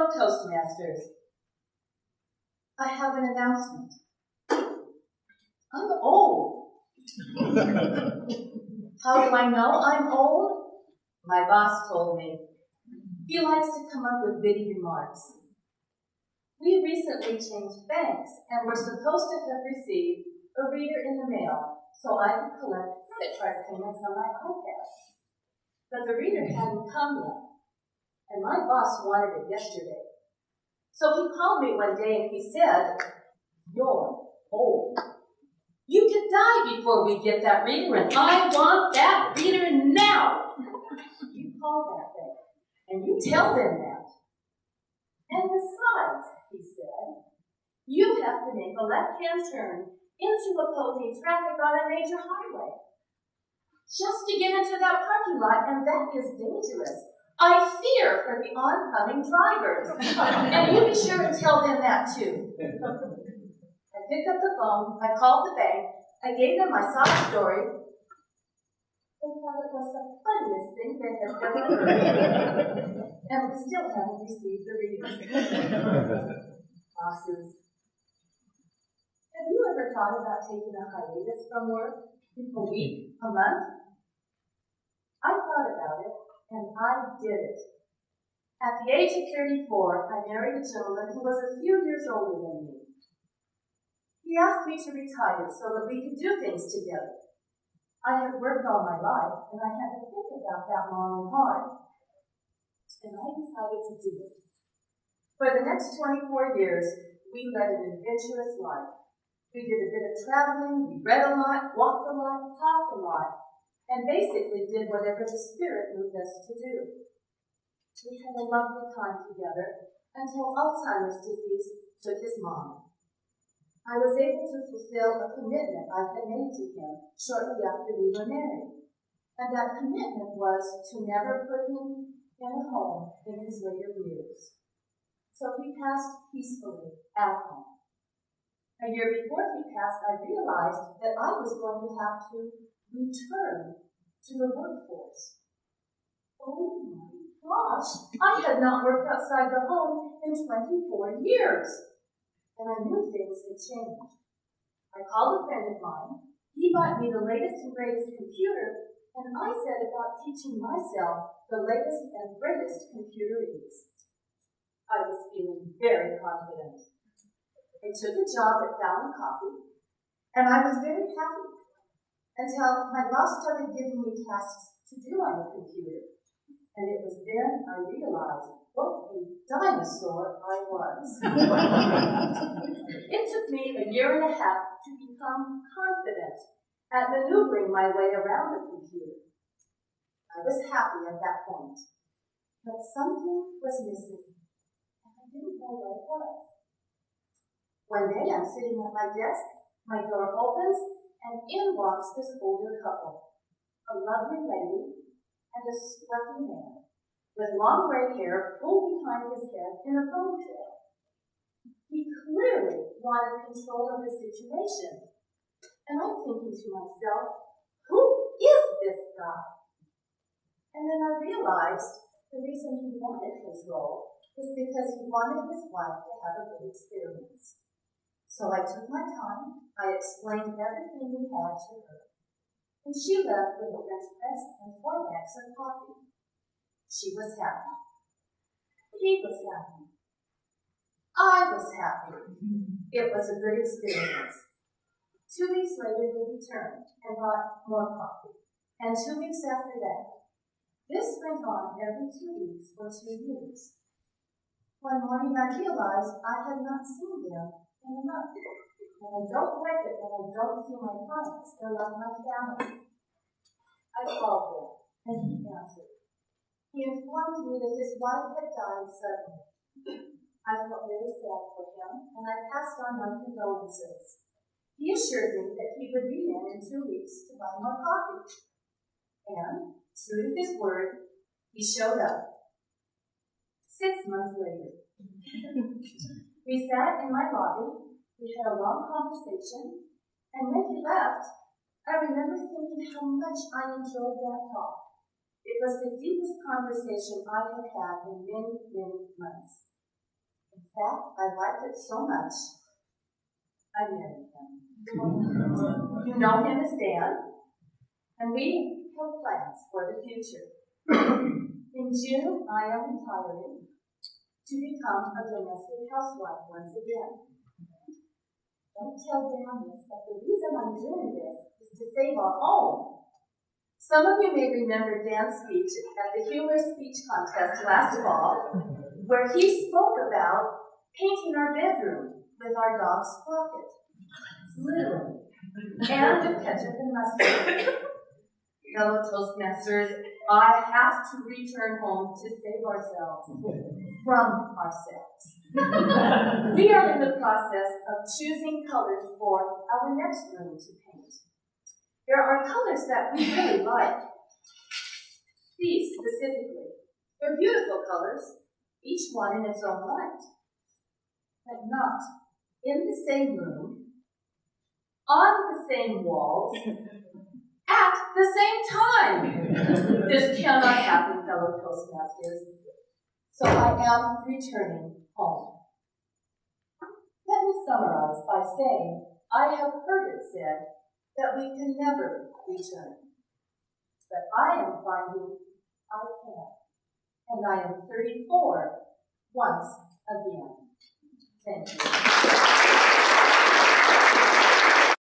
Hello, Toastmasters. I have an announcement. I'm old. How do I know I'm old? My boss told me. He likes to come up with witty remarks. We recently changed banks and were supposed to have received a reader in the mail so I could collect credit card payments on my iPad. But the reader hadn't come yet, and my boss wanted it yesterday. So he called me one day and he said, "You're old. You could die before we get that reader, and I want that reader now." You call that thing, and you tell them that. And besides, he said, you have to make a left-hand turn into opposing traffic on a major highway just to get into that parking lot, and that is dangerous. I fear for the oncoming drivers. And you be sure to tell them that too. I picked up the phone, I called the bank, I gave them my sob story. They thought it was the funniest thing they had ever heard. And we still haven't received the reading. Bosses. Have you ever thought about taking a hiatus from work? A week? A month? I thought about it, and I did it. At the age of 34, I married a gentleman who was a few years older than me. He asked me to retire so that we could do things together. I had worked all my life, and I had to think about that long and hard. And I decided to do it. For the next 24 years, we led an adventurous life. We did a bit of traveling, we read a lot, walked a lot, talked a lot, and basically did whatever the Spirit moved us to do. We had a lovely time together until Alzheimer's disease took his mind. I was able to fulfill a commitment I had made to him shortly after we were married, and that commitment was to never put him in a home in his later years. So he passed peacefully at home. A year before he passed, I realized that I was going to have to return to the workforce. Oh my gosh, I had not worked outside the home in 24 years. And I knew things had changed. I called a friend of mine. He bought me the latest and greatest computer, and I set about teaching myself the latest and greatest computerese. I was feeling very confident. I took a job at Fallon Coffee, and I was very happy until my boss started giving me tasks to do on the computer. And it was then I realized what a dinosaur I was. It took me a year and a half to become confident at maneuvering my way around the computer. I was happy at that point, but something was missing, and I didn't know what it was. One day I'm sitting at my desk, my door opens, and in walks this older couple, a lovely lady and a scruffy man with long gray hair pulled behind his head in a ponytail. He clearly wanted control of the situation, and I'm thinking to myself, who is this guy? And then I realized the reason he wanted control is because he wanted his wife to have a good experience. So I took my time, I explained everything we had to her, and she left with a French press and 4 bags of coffee. She was happy. He was happy. I was happy. It was a good experience. 2 weeks later, they returned and brought more coffee, and 2 weeks after that. This went on every 2 weeks for 2 years. One morning I realized I had not seen them in a month, and I don't like it when I don't see my clients. They're like my family. I called him, and he answered. He informed me that his wife had died suddenly. I felt very sad for him, and I passed on my condolences. He assured me that he would be in 2 weeks to buy more coffee. And, true to his word, he showed up. 6 months later. We sat in my lobby, we had a long conversation, and when he left, I remember thinking how much I enjoyed that talk. It was the deepest conversation I had had in many, many months. In fact, I liked it so much, I married him. You know him as Dan, and we have plans for the future. In June, I am retiring to become a domestic housewife once again. Don't tell Dan this, but the reason I'm doing this is to save our home. Some of you may remember Dan's speech at the humorous speech contest last fall, where he spoke about painting our bedroom with our dog's sprocket, literally, and with ketchup and mustard. Fellow Toastmasters, I have to return home to save ourselves from ourselves. We are in the process of choosing colors for our next room to paint. There are colors that we really like. These specifically. They're beautiful colors, each one in its own right, but not in the same room, on the same walls, at the same time. This cannot happen, fellow Toastmasters. So I am returning home. Let me summarize by saying I have heard it said that we can never return. But I am finding I can. And I am 34 once again. Thank you.